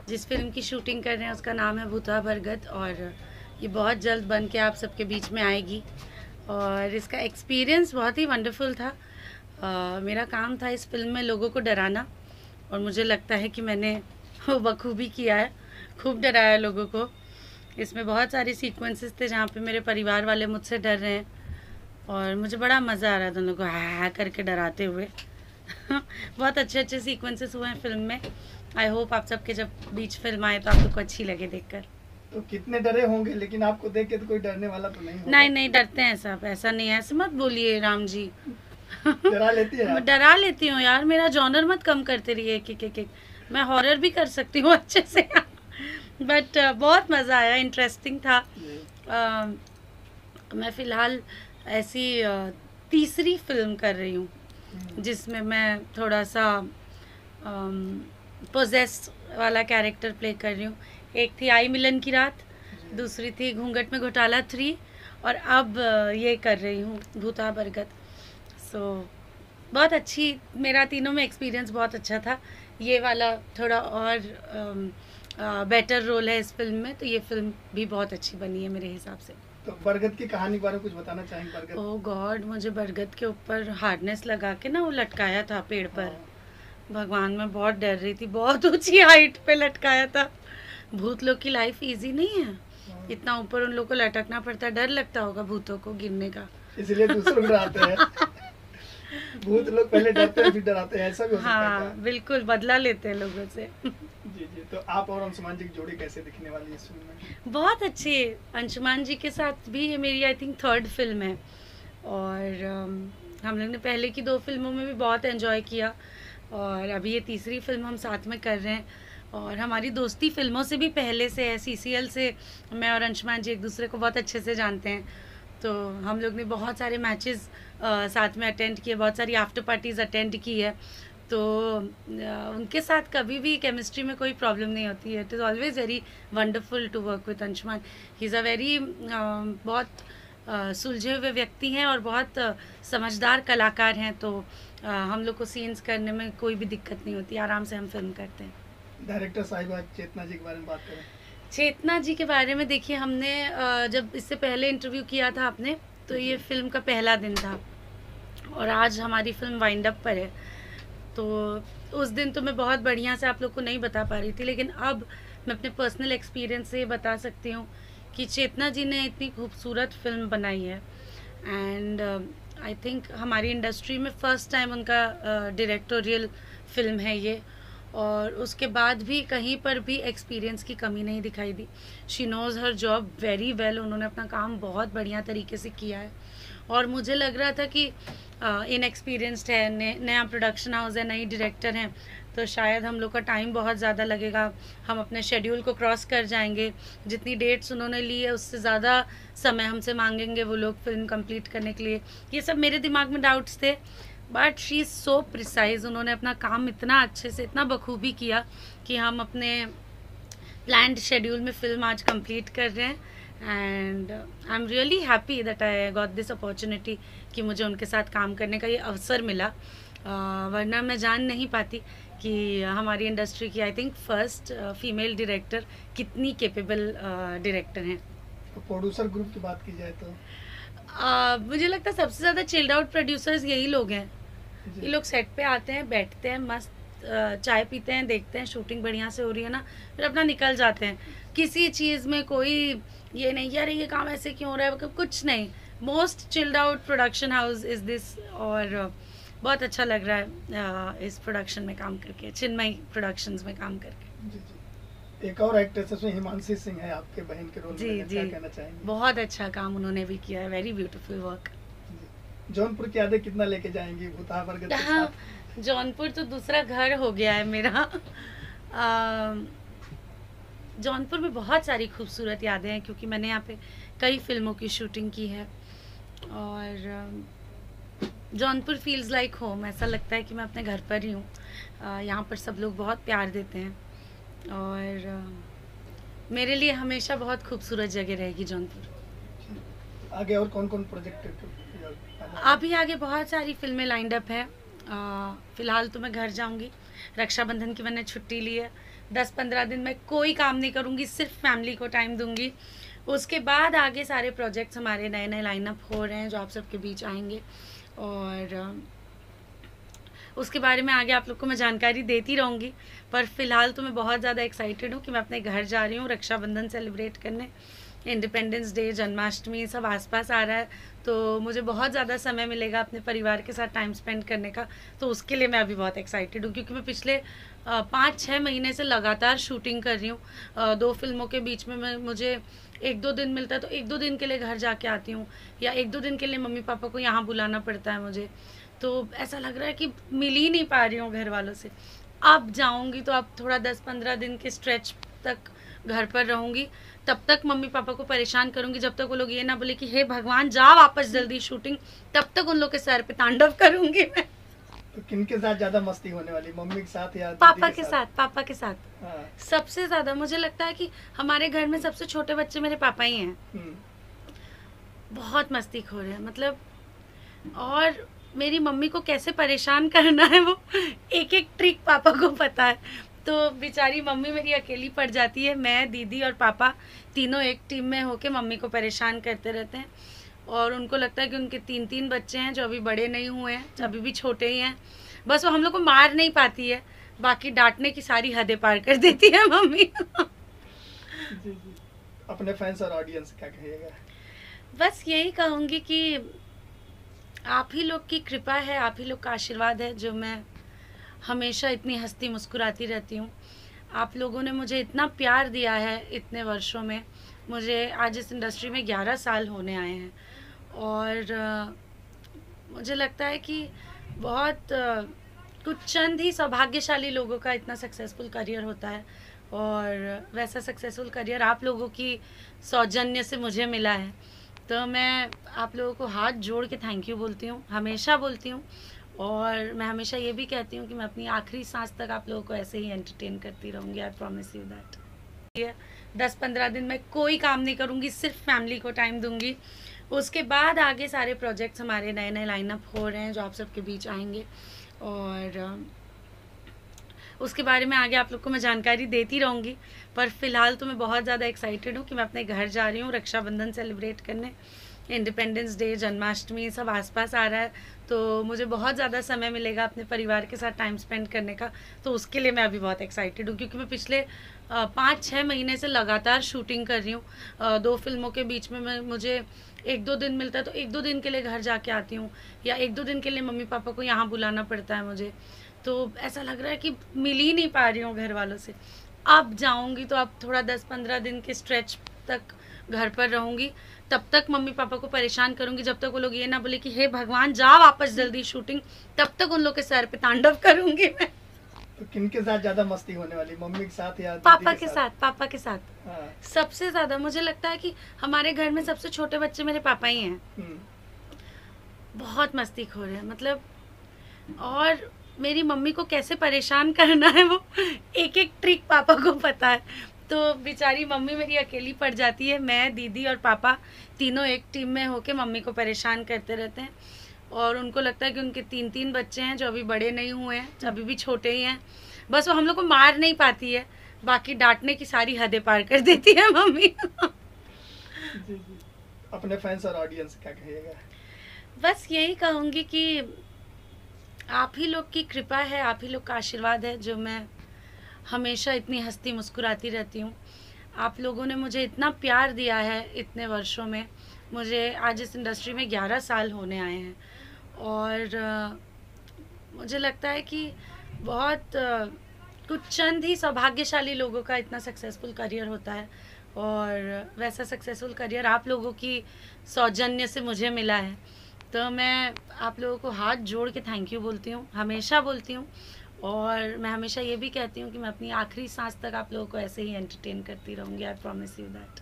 जिस फिल्म की शूटिंग कर रहे हैं उसका नाम है भूता बरगद और ये बहुत जल्द बन के आप सबके बीच में आएगी और इसका एक्सपीरियंस बहुत ही वंडरफुल था। मेरा काम था इस फिल्म में लोगों को डराना और मुझे लगता है कि मैंने वो बखूबी किया है, खूब डराया लोगों को। इसमें बहुत सारे सीक्वेंसेस थे जहाँ पे मेरे परिवार वाले मुझसे डर रहे हैं और मुझे बड़ा मज़ा आ रहा था उन लोगों को हा करके डराते हुए। बहुत अच्छे अच्छे सीक्वेंसेस हुए हैं फिल्म में। आई होप आप सबके जब बीच फिल्म आए तो आप लोग को अच्छी लगे देखकर। तो कितने डरे होंगे, लेकिन आपको देख के तो कोई डरने वाला तो नहीं होगा। नहीं डरते हैं सब, ऐसा नहीं है, ऐसे मत बोलिए राम जी। डरा लेती है आप? डरा लेती हूँ यार, मेरा जॉनर मत कम करते रहिए एक। मैं हॉरर भी कर सकती हूँ अच्छे से। बट बहुत मज़ा आया, इंटरेस्टिंग था। मैं फ़िलहाल ऐसी तीसरी फिल्म कर रही हूँ जिसमें मैं थोड़ा सा पोजेस वाला कैरेक्टर प्ले कर रही हूँ। एक थी आई मिलन की रात, दूसरी थी घूंघट में घोटाला 3 और अब ये कर रही हूँ भूता बरगद। सो बहुत अच्छी, मेरा तीनों में एक्सपीरियंस बहुत अच्छा था। ये वाला थोड़ा और बेटर रोल है इस फिल्म में, तो ये फिल्म भी बहुत अच्छी बनी है मेरे हिसाब से। तो बरगद की कहानी के बारे में कुछ बताना चाहेंगे? बरगद, ओह गॉड, मुझे बरगद के ऊपर हार्डनेस लगा के ना वो लटकाया था पेड़ पर। भगवान, मैं बहुत डर रही थी, बहुत ऊंची हाइट पे लटकाया था। भूत लोग की लाइफ इजी नहीं है, इतना ऊपर उन लोग को लटकना पड़ता है, डर लगता होगा भूतों को गिरने का, इसलिए दूसरों को डराते हैं। भूत लोग पहले डरते हैं फिर डराते हैं, ऐसा भी हो सकता है। हाँ बिल्कुल, बदला लेते हैं लोगों से। जी। तो आप और अंशुमान जी की जोड़ी कैसे दिखने वाली है इस फिल्म में? बहुत अच्छी। अंशुमान जी के साथ भी ये मेरी आई थिंक 3rd फिल्म है और हम लोग ने पहले की 2 फिल्मों में भी बहुत एंजॉय किया और अभी ये तीसरी फिल्म हम साथ में कर रहे हैं और हमारी दोस्ती फिल्मों से भी पहले से है। सीसीएल से मैं और अंशुमान जी एक दूसरे को बहुत अच्छे से जानते हैं, तो हम लोग ने बहुत सारे मैचेस साथ में अटेंड किए, बहुत सारी आफ्टर पार्टीज़ अटेंड की है, तो उनके साथ कभी भी केमिस्ट्री में कोई प्रॉब्लम नहीं होती है। It is always very wonderful to work with Anshuman. He is a very बहुत सुलझे हुए व्यक्ति हैं और बहुत समझदार कलाकार हैं, तो हम लोग को सीन्स करने में कोई भी दिक्कत नहीं होती, आराम से हम फिल्म करते हैं। डायरेक्टर साहिबा चेतना जी के बारे में बात करें। चेतना जी के बारे में देखिए, हमने जब इससे पहले इंटरव्यू किया था आपने, तो ये फिल्म का पहला दिन था और आज हमारी फिल्म वाइंड अप पर है, तो उस दिन तो मैं बहुत बढ़िया से आप लोग को नहीं बता पा रही थी, लेकिन अब मैं अपने पर्सनल एक्सपीरियंस से बता सकती हूँ कि चेतना जी ने इतनी खूबसूरत फिल्म बनाई है एंड आई थिंक हमारी इंडस्ट्री में फ़र्स्ट टाइम उनका डायरेक्टोरियल फिल्म है ये, और उसके बाद भी कहीं पर भी एक्सपीरियंस की कमी नहीं दिखाई दी। She knows her job very well, उन्होंने अपना काम बहुत बढ़िया तरीके से किया है और मुझे लग रहा था कि इनएक्सपीरियंस्ड है, नया प्रोडक्शन हाउस है, नई डायरेक्टर हैं, तो शायद हम लोग का टाइम बहुत ज़्यादा लगेगा, हम अपने शेड्यूल को क्रॉस कर जाएंगे, जितनी डेट्स उन्होंने ली है उससे ज़्यादा समय हमसे मांगेंगे वो लोग फिल्म कंप्लीट करने के लिए। ये सब मेरे दिमाग में डाउट्स थे, but she is so precise. उन्होंने अपना काम इतना अच्छे से, इतना बखूबी किया कि हम अपने प्लान्ड शेड्यूल में फिल्म आज कंप्लीट कर रहे हैं and I am really happy that I got this opportunity कि मुझे उनके साथ काम करने का ये अवसर मिला, वरना मैं जान नहीं पाती कि हमारी इंडस्ट्री की I think first female director कितनी कैपेबल डायरेक्टर हैं। तो प्रोड्यूसर ग्रुप की बात की जाए तो मुझे लगता है सबसे ज़्यादा चिल्ड आउट प्रोड्यूसर्स यही लोग हैं। ये लोग सेट पे आते हैं, बैठते हैं, मस्त चाय पीते हैं, देखते हैं शूटिंग बढ़िया से हो रही है ना, फिर अपना निकल जाते हैं। किसी चीज़ में कोई ये नहीं यार ये काम ऐसे क्यों हो रहा है, कुछ नहीं। Most chilled out production house is this और बहुत अच्छा लग रहा है इस प्रोडक्शन में काम करके, चिन्मय प्रोडक्शंस में काम करके। एक और एक्ट्रेस उसमें हिमांशी सिंह है आपके बहन के रोल में, क्या कहना चाहेंगे? बहुत अच्छा काम उन्होंने भी किया है, वेरी ब्यूटीफुल वर्क। जौनपुर की यादें कितना लेके जाएंगी भूता बरगद के साथ? जौनपुर तो दूसरा घर हो गया है मेरा। जौनपुर में बहुत सारी खूबसूरत यादें हैं क्योंकि मैंने यहाँ पे कई फिल्मों की शूटिंग की है और जौनपुर फील्स लाइक होम, ऐसा लगता है कि मैं अपने घर पर ही हूँ। यहाँ पर सब लोग बहुत प्यार देते हैं और मेरे लिए हमेशा बहुत खूबसूरत जगह रहेगी जौनपुर। आगे और कौन कौन प्रोजेक्ट अभी आगे बहुत सारी फिल्में लाइंड अप है। फिलहाल तो मैं घर जाऊंगी, रक्षाबंधन की मैंने छुट्टी ली है। 10-15 दिन मैं कोई काम नहीं करूंगी, सिर्फ फैमिली को टाइम दूंगी। उसके बाद आगे सारे प्रोजेक्ट्स हमारे नए नए लाइनअप हो रहे हैं जो आप सबके बीच आएंगे, और उसके बारे में आगे आप लोग को मैं जानकारी देती रहूँगी। पर फिलहाल तो मैं बहुत ज़्यादा एक्साइटेड हूँ कि मैं अपने घर जा रही हूँ रक्षाबंधन सेलिब्रेट करने। इंडिपेंडेंस डे, जन्माष्टमी सब आसपास आ रहा है, तो मुझे बहुत ज़्यादा समय मिलेगा अपने परिवार के साथ टाइम स्पेंड करने का। तो उसके लिए मैं अभी बहुत एक्साइटेड हूँ, क्योंकि मैं पिछले 5-6 महीने से लगातार शूटिंग कर रही हूँ। 2 फिल्मों के बीच में मुझे 1-2 दिन मिलता है, तो 1-2 दिन के लिए घर जाके आती हूँ, या 1-2 दिन के लिए मम्मी पापा को यहाँ बुलाना पड़ता है मुझे। तो ऐसा लग रहा है कि मिल ही नहीं पा रही हूँ घर वालों से। अब जाऊँगी तो अब थोड़ा 10-15 दिन के स्ट्रेच तक घर पर रहूँगी। तब तक मम्मी पापा को परेशान करूँगी, जब तक वो लोग ये ना बोले कि हे भगवान जा वापस जल्दी शूटिंग, तब तक उन लोग के सर पे तांडव करूँगी मैं। तो किनके साथ ज्यादा मस्ती होने वाली, मम्मी के साथ या पापा के साथ? पापा के साथ। हाँ। सबसे ज्यादा मुझे लगता है कि हमारे घर में सबसे छोटे बच्चे मेरे पापा ही हैं। बहुत मस्तीखोर है मतलब, और मेरी मम्मी को कैसे परेशान करना है वो एक एक ट्रिक पापा को पता है। तो बेचारी मम्मी मेरी अकेली पड़ जाती है। मैं, दीदी और पापा तीनों एक टीम में होके मम्मी को परेशान करते रहते हैं, और उनको लगता है कि उनके 3-3 बच्चे हैं जो अभी बड़े नहीं हुए हैं, अभी भी छोटे ही हैं। बस वो हम लोग को मार नहीं पाती है, बाकी डांटने की सारी हदें पार कर देती है मम्मी। जी जी। अपने फैंस और ऑडियंस क्या कहिएगा? बस यही कहूँगी कि आप ही लोग की कृपा है, आप ही लोग का आशीर्वाद है जो मैं हमेशा इतनी हंसती मुस्कुराती रहती हूँ। आप लोगों ने मुझे इतना प्यार दिया है इतने वर्षों में। मुझे आज इस इंडस्ट्री में 11 साल होने आए हैं, और मुझे लगता है कि बहुत कुछ चंद ही सौभाग्यशाली लोगों का इतना सक्सेसफुल करियर होता है, और वैसा सक्सेसफुल करियर आप लोगों की सौजन्य से मुझे मिला है। तो मैं आप लोगों को हाथ जोड़ के थैंक यू बोलती हूँ, हमेशा बोलती हूँ। और मैं हमेशा ये भी कहती हूँ कि मैं अपनी आखिरी सांस तक आप लोगों को ऐसे ही एंटरटेन करती रहूँगी। I promise you that. 10-15 दिन मैं कोई काम नहीं करूँगी, सिर्फ फैमिली को टाइम दूँगी। उसके बाद आगे सारे प्रोजेक्ट्स हमारे नए नए लाइनअप हो रहे हैं जो आप सबके बीच आएंगे, और उसके बारे में आगे आप लोग को मैं जानकारी देती रहूँगी। पर फिलहाल तो मैं बहुत ज़्यादा एक्साइटेड हूँ कि मैं अपने घर जा रही हूँ रक्षाबंधन सेलिब्रेट करने। इंडिपेंडेंस डे, जन्माष्टमी सब आसपास आ रहा है, तो मुझे बहुत ज़्यादा समय मिलेगा अपने परिवार के साथ टाइम स्पेंड करने का। तो उसके लिए मैं अभी बहुत एक्साइटेड हूँ, क्योंकि मैं पिछले 5-6 महीने से लगातार शूटिंग कर रही हूँ। 2 फिल्मों के बीच में मुझे 1-2 दिन मिलता है, तो 1-2 दिन के लिए घर जाके आती हूँ, या 1-2 दिन के लिए मम्मी पापा को यहाँ बुलाना पड़ता है मुझे। तो ऐसा लग रहा है कि मिल ही नहीं पा रही हूँ घर वालों से। अब जाऊँगी तो अब थोड़ा 10-15 दिन के स्ट्रेच तक घर पर रहूँगी। तब तक मम्मी पापा को परेशान करूँगी, जब तक वो लोग ये ना बोले कि हे भगवान जा वापस जल्दी शूटिंग, तब तक उन लोग के सर पे तांडव करूँगी मैं। तो किनके साथ ज्यादा मस्ती होने वाली, मम्मी के साथ या पापा के साथ? पापा के साथ। हाँ। सबसे ज्यादा मुझे लगता है कि हमारे घर में सबसे छोटे बच्चे मेरे पापा ही हैं। बहुत मस्तीखोर है मतलब, और मेरी मम्मी को कैसे परेशान करना है वो एक एक ट्रिक पापा को पता है। तो बेचारी मम्मी मेरी अकेली पड़ जाती है। मैं, दीदी और पापा तीनों एक टीम में होके मम्मी को परेशान करते रहते हैं, और उनको लगता है कि उनके 3-3 बच्चे हैं जो अभी बड़े नहीं हुए हैं, अभी भी छोटे ही हैं। बस वो हम लोग को मार नहीं पाती है, बाकी डांटने की सारी हदें पार कर देती है मम्मी। जी जी। अपने फैंस और ऑडियंस क्या कहिएगा? बस यही कहूँगी कि आप ही लोग की कृपा है, आप ही लोग का आशीर्वाद है जो मैं हमेशा इतनी हंसती मुस्कुराती रहती हूँ। आप लोगों ने मुझे इतना प्यार दिया है इतने वर्षों में। मुझे आज इस इंडस्ट्री में 11 साल होने आए हैं, और मुझे लगता है कि बहुत कुछ चंद ही सौभाग्यशाली लोगों का इतना सक्सेसफुल करियर होता है, और वैसा सक्सेसफुल करियर आप लोगों की सौजन्य से मुझे मिला है। तो मैं आप लोगों को हाथ जोड़ के थैंक यू बोलती हूँ, हमेशा बोलती हूँ। और मैं हमेशा ये भी कहती हूँ कि मैं अपनी आखिरी सांस तक आप लोगों को ऐसे ही एंटरटेन करती रहूँगी। I promise you that.